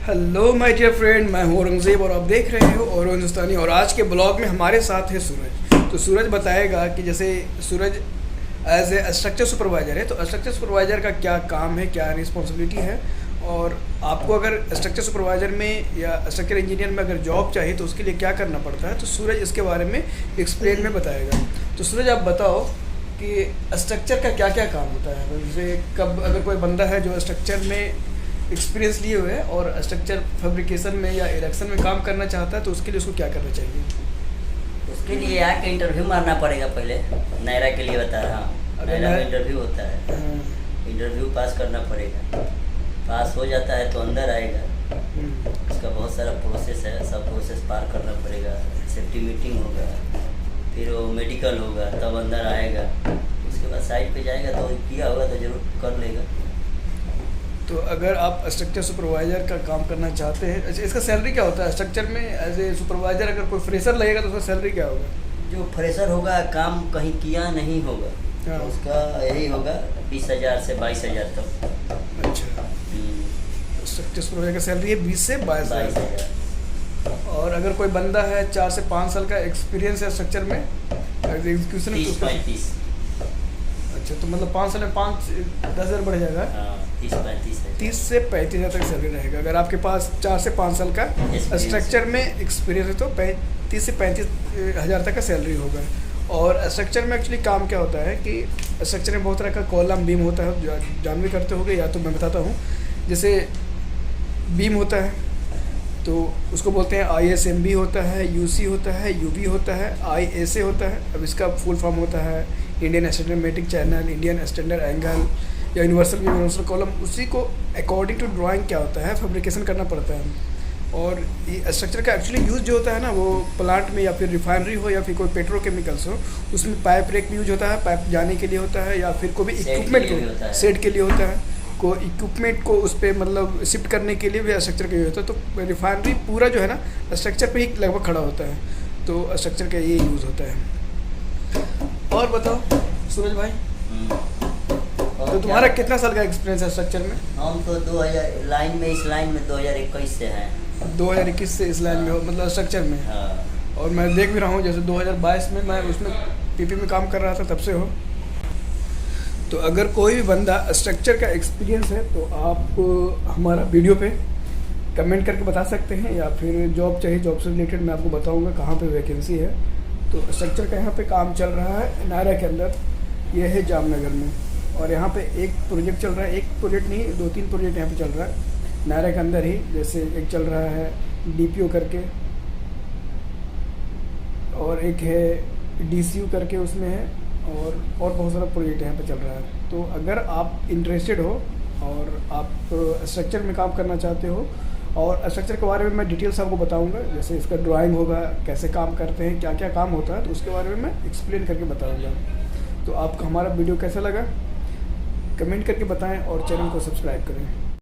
Hello my dear friend, मैं हूँ औरंगज़ेब और आप देख रहे हो और हिंदुस्तानी। और आज के ब्लॉग में हमारे साथ है सूरज। तो सूरज बताएगा कि जैसे सूरज एज ए स्ट्रक्चर सुपरवाइज़र है, तो स्ट्रक्चर सुपरवाइज़र का क्या काम है, क्या रिस्पॉन्सिबिलिटी है, और आपको अगर स्ट्रक्चर सुपरवाइज़र में या स्ट्रक्चर इंजीनियर में अगर जॉब चाहिए तो उसके लिए क्या करना पड़ता है। तो सूरज इसके बारे में एक्सप्लेन में बताएगा। तो सूरज आप बताओ कि स्ट्रक्चर का क्या क्या काम होता है। जैसे कब अगर कोई बंदा है जो स्ट्रक्चर में एक्सपीरियंस लिए हुए है और स्ट्रक्चर फैब्रिकेशन में या इरेक्शन में काम करना चाहता है, तो उसके लिए उसको क्या करना चाहिए? उसके लिए आके इंटरव्यू मारना पड़ेगा पहले। नायरा के लिए बता रहा हूँ, नायरा में इंटरव्यू होता है। इंटरव्यू पास करना पड़ेगा। पास हो जाता है तो अंदर आएगा। उसका बहुत सारा प्रोसेस है, सब प्रोसेस पार करना पड़ेगा। सेफ्टी मीटिंग होगा, फिर वो मेडिकल होगा, तब अंदर आएगा। उसके बाद साइड पे जाएगा तो किया होगा तो ज़रूर कर लेगा। तो अगर आप स्ट्रक्चर सुपरवाइज़र का काम करना चाहते हैं, अच्छा इसका सैलरी क्या होता है स्ट्रक्चर में? एज ए सुपरवाइज़र अगर कोई फ्रेशर लगेगा तो उसका सैलरी क्या होगा? जो फ्रेशर होगा, काम कहीं किया नहीं होगा, तो उसका यही होगा 20,000 से 22,000 तक। अच्छा, स्ट्रक्चर सुपरवाइज़र का सैलरी है 20 से 22,000। और अगर कोई बंदा है 4 से 5 साल का एक्सपीरियंस है स्ट्रक्चर में एज एग्जीक्यूशन, 30-35। अच्छा, तो मतलब 5 साल में 5-10 हज़ार बढ़ जाएगा। 30 से 35 हज़ार तक सैलरी रहेगा। अगर आपके पास 4 से 5 साल का स्ट्रक्चर में एक्सपीरियंस है तो 30 से 35 हज़ार तक का सैलरी होगा। और स्ट्रक्चर में एक्चुअली काम क्या होता है कि स्ट्रक्चर में बहुत तरह का कॉलम बीम होता है, जान भी करते होगे या तो मैं बताता हूँ। जैसे बीम होता है तो उसको बोलते हैं ISMB होता है, UC होता है, UB होता है, ISA होता है। अब इसका फुल फॉर्म होता है Indian standard metric channel, Indian standard angle या यूनिवर्सल कॉलम। उसी को अकॉर्डिंग टू ड्राइंग क्या होता है फैब्रिकेशन करना पड़ता है। और ये स्ट्रक्चर का एक्चुअली यूज़ जो होता है ना, वो प्लांट में या फिर रिफाइनरी हो या फिर कोई पेट्रोकेमिकल्स हो, उसमें पाइप रेक भी यूज होता है, पाइप जाने के लिए होता है, या फिर कोई भी इक्विपमेंट को सेट के लिए होता है, को इक्विपमेंट को उस पर मतलब शिफ्ट करने के लिए भी स्ट्रक्चर का यूज होता है। तो रिफाइनरी पूरा जो है ना स्ट्रक्चर पे ही लगभग खड़ा होता है, तो स्ट्रक्चर का ये यूज़ होता है। और बताओ सूरज भाई, तो तुम्हारा कितना साल का एक्सपीरियंस है स्ट्रक्चर में? हम तो 2000 लाइन में, इस लाइन में 2021 से हैं। 2021 से इस लाइन में हो, मतलब स्ट्रक्चर में? हाँ। और मैं देख भी रहा हूँ जैसे 2022 में मैं उसमें PP में काम कर रहा था, तब से हो। तो अगर कोई भी बंदा स्ट्रक्चर का एक्सपीरियंस है तो आप हमारा वीडियो पे कमेंट करके बता सकते हैं, या फिर जॉब चाहिए, जॉब से रिलेटेड मैं आपको बताऊंगा कहाँ पे वैकेंसी है। तो स्ट्रक्चर का यहाँ पे काम चल रहा है नायरा के अंदर, ये है जामनगर में। और यहाँ पे एक प्रोजेक्ट चल रहा है, एक प्रोजेक्ट नहीं 2-3 प्रोजेक्ट यहाँ पे चल रहा है नायरा के अंदर ही। जैसे एक चल रहा है DPO करके, और एक है DCU करके उसमें है, और बहुत सारा प्रोजेक्ट यहाँ पे चल रहा है। तो अगर आप इंटरेस्टेड हो और आप स्ट्रक्चर में काम करना चाहते हो, और स्ट्रक्चर के बारे में मैं डिटेल्स आपको बताऊंगा, जैसे इसका ड्राइंग होगा, कैसे काम करते हैं, क्या क्या काम होता है, तो उसके बारे में मैं एक्सप्लेन करके बताऊंगा। तो आपको हमारा वीडियो कैसा लगा कमेंट करके बताएं और चैनल को सब्सक्राइब करें।